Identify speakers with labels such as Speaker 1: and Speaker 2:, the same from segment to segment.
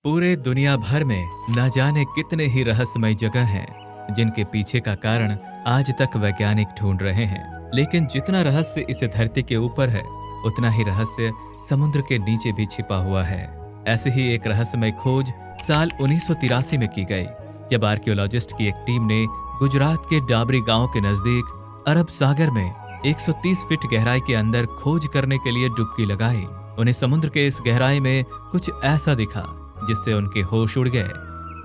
Speaker 1: पूरे दुनिया भर में न जाने कितने ही रहस्यमय जगह हैं जिनके पीछे का कारण आज तक वैज्ञानिक ढूंढ रहे हैं। लेकिन जितना रहस्य इस धरती के ऊपर है उतना ही रहस्य समुद्र के नीचे भी छिपा हुआ है। ऐसी ही एक रहस्यमय खोज साल 1983 में की गई, जब आर्कियोलॉजिस्ट की एक टीम ने गुजरात के डाबरी गांव के नजदीक अरब सागर में 130 फीट गहराई के अंदर खोज करने के लिए डुबकी लगाई। उन्हें समुद्र के इस गहराई में कुछ ऐसा दिखा जिससे उनके होश उड़ गए।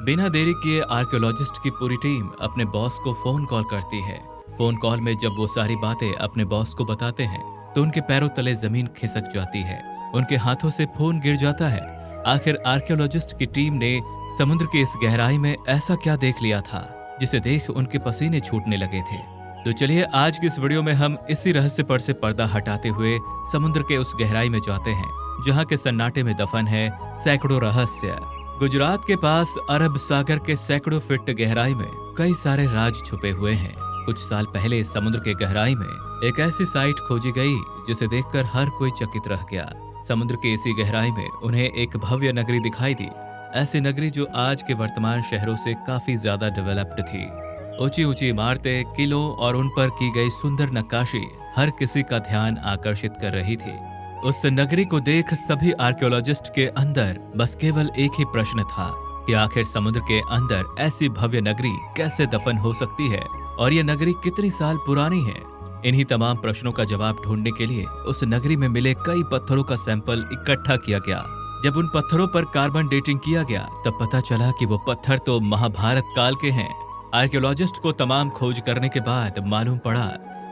Speaker 1: बिना देरी किए आर्कियोलॉजिस्ट की पूरी टीम अपने बॉस को फोन कॉल करती है। फोन कॉल में जब वो सारी बातें अपने बॉस को बताते हैं तो उनके पैरों तले जमीन खिसक जाती है, उनके हाथों से फोन गिर जाता है। आखिर आर्कियोलॉजिस्ट की टीम ने समुद्र की इस गहराई में ऐसा क्या देख लिया था जिसे देख उनके पसीने छूटने लगे थे। तो चलिए आज की इस वीडियो में हम इसी रहस्य पर से पर्दा हटाते हुए समुद्र के उस गहराई में जाते हैं जहां के सन्नाटे में दफन है सैकड़ों रहस्य। गुजरात के पास अरब सागर के सैकड़ों फीट गहराई में कई सारे राज छुपे हुए हैं। कुछ साल पहले समुद्र के गहराई में एक ऐसी साइट खोजी गई जिसे देखकर हर कोई चकित रह गया। समुद्र के इसी गहराई में उन्हें एक भव्य नगरी दिखाई दी, ऐसी नगरी जो आज के वर्तमान शहरों से काफी ज्यादा डेवलप्ड थी। ऊंची ऊंची इमारतें, किलों और उन पर की गई सुंदर नक्काशी हर किसी का ध्यान आकर्षित कर रही थी। उस नगरी को देख सभी आर्कियोलॉजिस्ट के अंदर बस केवल एक ही प्रश्न था कि आखिर समुद्र के अंदर ऐसी भव्य नगरी कैसे दफन हो सकती है और ये नगरी कितनी साल पुरानी है। इन्हीं तमाम प्रश्नों का जवाब ढूंढने के लिए उस नगरी में मिले कई पत्थरों का सैंपल इकट्ठा किया गया। जब उन पत्थरों पर कार्बन डेटिंग किया गया तब पता चला कि वो पत्थर तो महाभारत काल के हैं। आर्कियोलॉजिस्ट को तमाम खोज करने के बाद मालूम पड़ा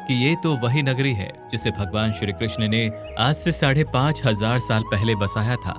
Speaker 1: कि ये तो वही नगरी है जिसे भगवान श्री कृष्ण ने आज से 5,500 साल पहले बसाया था।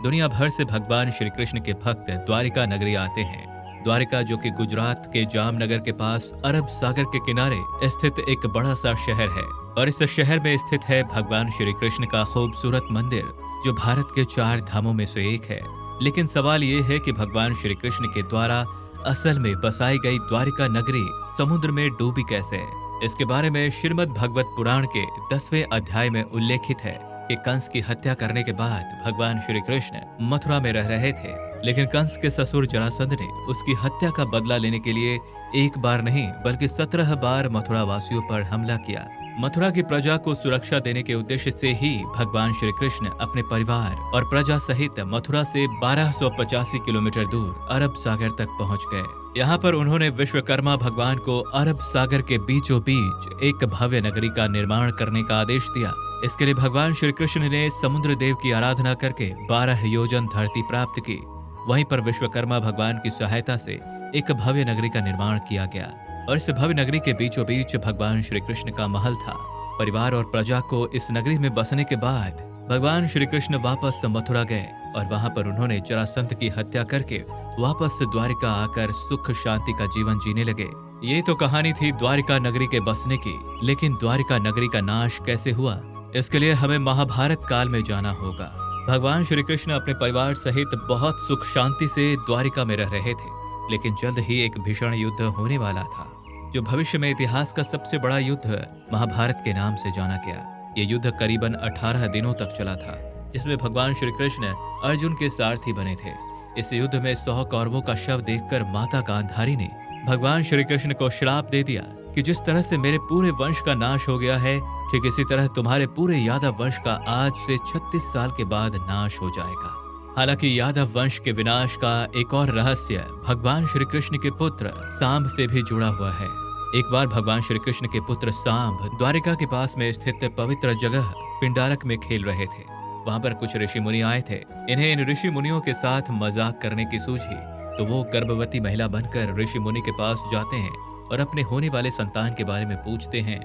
Speaker 1: दुनिया भर से भगवान श्री कृष्ण के भक्त द्वारिका नगरी आते हैं। द्वारिका, जो कि गुजरात के जामनगर के पास अरब सागर के किनारे स्थित एक बड़ा सा शहर है, और इस शहर में स्थित है भगवान श्री कृष्ण का खूबसूरत मंदिर जो भारत के 4 धामों में से एक है। लेकिन सवाल ये है कि भगवान श्री कृष्ण के द्वारा असल में बसाई गई द्वारिका नगरी समुद्र में डूबी कैसे। इसके बारे में श्रीमद् भागवत पुराण के 10वें अध्याय में उल्लेखित है कि कंस की हत्या करने के बाद भगवान श्री कृष्ण मथुरा में रह रहे थे, लेकिन कंस के ससुर जरासंध ने उसकी हत्या का बदला लेने के लिए एक बार नहीं बल्कि 17 बार मथुरा वासियों पर हमला किया। मथुरा की प्रजा को सुरक्षा देने के उद्देश्य से ही भगवान श्री कृष्ण अपने परिवार और प्रजा सहित मथुरा से 1285 किलोमीटर दूर अरब सागर तक पहुंच गए। यहाँ पर उन्होंने विश्वकर्मा भगवान को अरब सागर के बीचों बीच एक भव्य नगरी का निर्माण करने का आदेश दिया। इसके लिए भगवान श्री कृष्ण ने समुद्र देव की आराधना करके 12 योजन धरती प्राप्त की। वहीं पर विश्वकर्मा भगवान की सहायता से एक भव्य नगरी का निर्माण किया गया, और इस भव्य नगरी के बीचों बीच भगवान श्री कृष्ण का महल था। परिवार और प्रजा को इस नगरी में बसने के बाद भगवान श्री कृष्ण वापस मथुरा गए और वहां पर उन्होंने जरासंध की हत्या करके वापस द्वारिका आकर सुख शांति का जीवन जीने लगे। ये तो कहानी थी द्वारिका नगरी के बसने की, लेकिन द्वारिका नगरी का नाश कैसे हुआ, इसके लिए हमें महाभारत काल में जाना होगा। भगवान श्री कृष्ण अपने परिवार सहित बहुत सुख शांति से द्वारिका में रह रहे थे, लेकिन जल्द ही एक भीषण युद्ध होने वाला था जो भविष्य में इतिहास का सबसे बड़ा युद्ध महाभारत के नाम से जाना गया। ये युद्ध करीबन 18 दिनों तक चला था, जिसमें भगवान श्री कृष्ण अर्जुन के सारथी बने थे। इस युद्ध में 100 कौरवों का शव देखकर माता गांधारी ने भगवान श्री कृष्ण को श्राप दे दिया कि जिस तरह से मेरे पूरे वंश का नाश हो गया है, ठीक इसी तरह तुम्हारे पूरे यादव वंश का आज से 36 साल के बाद नाश हो जाएगा। हालांकि यादव वंश के विनाश का एक और रहस्य भगवान श्री कृष्ण के पुत्र सांब से भी जुड़ा हुआ है। एक बार भगवान श्री कृष्ण के पुत्र सांब द्वारिका के पास में स्थित पवित्र जगह पिंडारक में खेल रहे थे। वहां पर कुछ ऋषि मुनि आए थे। इन्हें इन ऋषि मुनियों के साथ मजाक करने की सूझी तो वो गर्भवती महिला बनकर ऋषि मुनि के पास जाते हैं और अपने होने वाले संतान के बारे में पूछते हैं।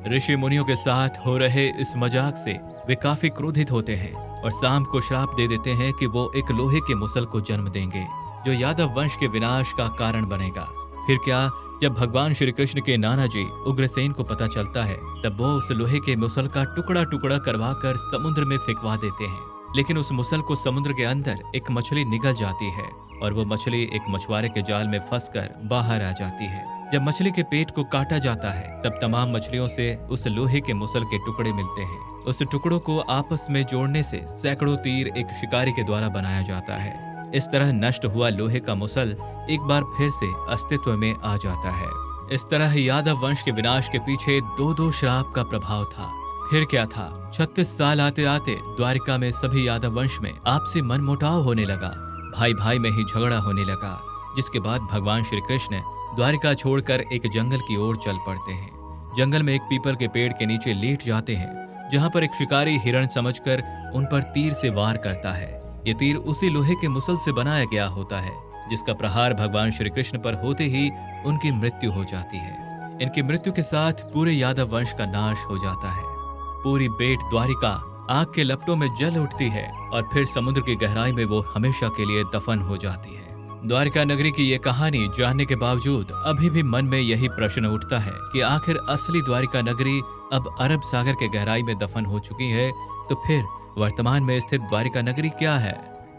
Speaker 1: ऋषि मुनियों के साथ हो रहे इस मजाक से वे काफी क्रोधित होते हैं और सांब को श्राप दे देते हैं कि वो एक लोहे के मुसल को जन्म देंगे जो यादव वंश के विनाश का कारण बनेगा। फिर क्या, जब भगवान श्री कृष्ण के नाना जी उग्रसेन को पता चलता है तब वो उस लोहे के मुसल का टुकड़ा टुकड़ा करवा कर समुद्र में फेंकवा देते हैं। लेकिन उस मुसल को समुद्र के अंदर एक मछली निगल जाती है और वो मछली एक मछुआरे के जाल में फंसकर बाहर आ जाती है। जब मछली के पेट को काटा जाता है तब तमाम मछलियों से उस लोहे के मुसल के टुकड़े मिलते हैं। उस टुकड़ों को आपस में जोड़ने से सैकड़ों तीर एक शिकारी के द्वारा बनाया जाता है। इस तरह नष्ट हुआ लोहे का मुसल एक बार फिर से अस्तित्व में आ जाता है। इस तरह यादव वंश के विनाश के पीछे दो दो श्राप का प्रभाव था। फिर क्या था, 36 साल आते आते द्वारिका में सभी यादव वंश में आपसी मनमुटाव होने लगा, भाई भाई में ही झगड़ा होने लगा, जिसके बाद भगवान श्री कृष्ण द्वारिका छोड़कर एक जंगल की ओर चल पड़ते हैं। जंगल में एक पीपल के पेड़ के नीचे लेट जाते हैं, जहां पर एक शिकारी हिरण समझकर उन पर तीर से वार करता है। ये तीर उसी लोहे के मुसल से बनाया गया होता है, जिसका प्रहार भगवान श्री कृष्ण पर होते ही उनकी मृत्यु हो जाती है। इनकी मृत्यु के साथ पूरे यादव वंश का नाश हो जाता है। पूरी बेट द्वारिका आग के लपटों में जल उठती है और फिर समुद्र की गहराई में वो हमेशा के लिए दफन हो जाती है। द्वारिका नगरी की ये कहानी जानने के बावजूद अभी भी मन में यही प्रश्न उठता है कि आखिर असली द्वारिका नगरी अब अरब सागर के गहराई में दफन हो चुकी है, तो फिर वर्तमान में स्थित द्वारिका नगरी क्या है?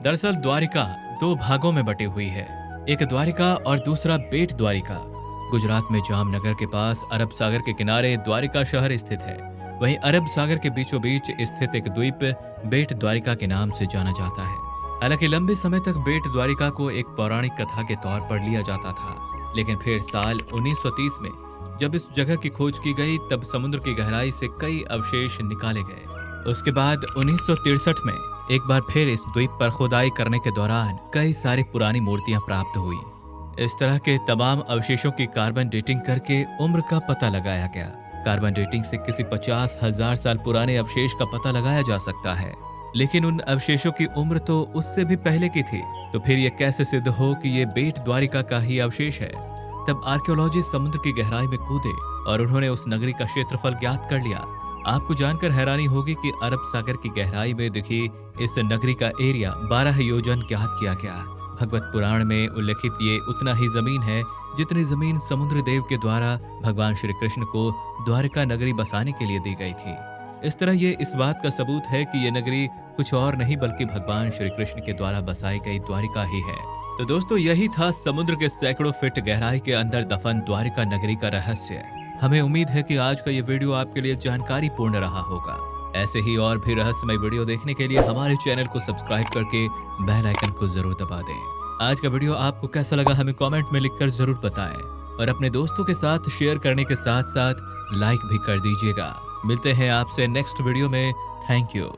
Speaker 1: दरअसल द्वारिका दो भागों में बटी हुई है, एक द्वारिका और दूसरा बेट द्वारिका। गुजरात में जामनगर के पास अरब सागर के किनारे द्वारिका शहर स्थित है। वहीं अरब सागर के बीचों बीच स्थित एक द्वीप बेट द्वारिका के नाम से जाना जाता है। हालांकि लंबे समय तक बेट द्वारिका को एक पौराणिक कथा के तौर पर लिया जाता था, लेकिन फिर साल 1930 में जब इस जगह की खोज की गई, तब समुद्र की गहराई से कई अवशेष निकाले गए। उसके बाद 1963 में एक बार फिर इस द्वीप पर खुदाई करने के दौरान कई सारी पुरानी मूर्तियां प्राप्त हुई। इस तरह के तमाम अवशेषों की कार्बन डेटिंग करके उम्र का पता लगाया गया। कार्बन डेटिंग से किसी 50,000 साल पुराने अवशेष का पता लगाया जा सकता है, लेकिन उन अवशेषों की उम्र तो उससे भी पहले की थी। तो फिर यह कैसे सिद्ध हो कि ये बेट द्वारिका का ही अवशेष है? तब आर्कियोलॉजिस्ट समुद्र की गहराई में कूदे और उन्होंने उस नगरी का क्षेत्रफल ज्ञात कर लिया। आपको जानकर हैरानी होगी कि अरब सागर की गहराई में दिखी इस नगरी का एरिया 12 योजन ज्ञात किया गया। भगवत पुराण में उल्लेखित ये उतना ही जमीन है जितनी जमीन समुद्र देव के द्वारा भगवान श्री कृष्ण को द्वारिका नगरी बसाने के लिए दी गई थी। इस तरह ये इस बात का सबूत है कि ये नगरी कुछ और नहीं बल्कि भगवान श्री कृष्ण के द्वारा बसाई गई द्वारिका ही है। तो दोस्तों, यही था समुद्र के सैकड़ों फीट गहराई के अंदर दफन द्वारिका नगरी का रहस्य। हमें उम्मीद है कि आज का ये वीडियो आपके लिए जानकारी पूर्ण रहा होगा। ऐसे ही और भी रहस्यमय वीडियो देखने के लिए हमारे चैनल को सब्सक्राइब करके बेल आइकन को जरूर दबा दें। आज का वीडियो आपको कैसा लगा हमें कमेंट में लिखकर जरूर बताएं और अपने दोस्तों के साथ शेयर करने के साथ साथ लाइक भी कर दीजिएगा। मिलते हैं आपसे नेक्स्ट वीडियो में। Thank you.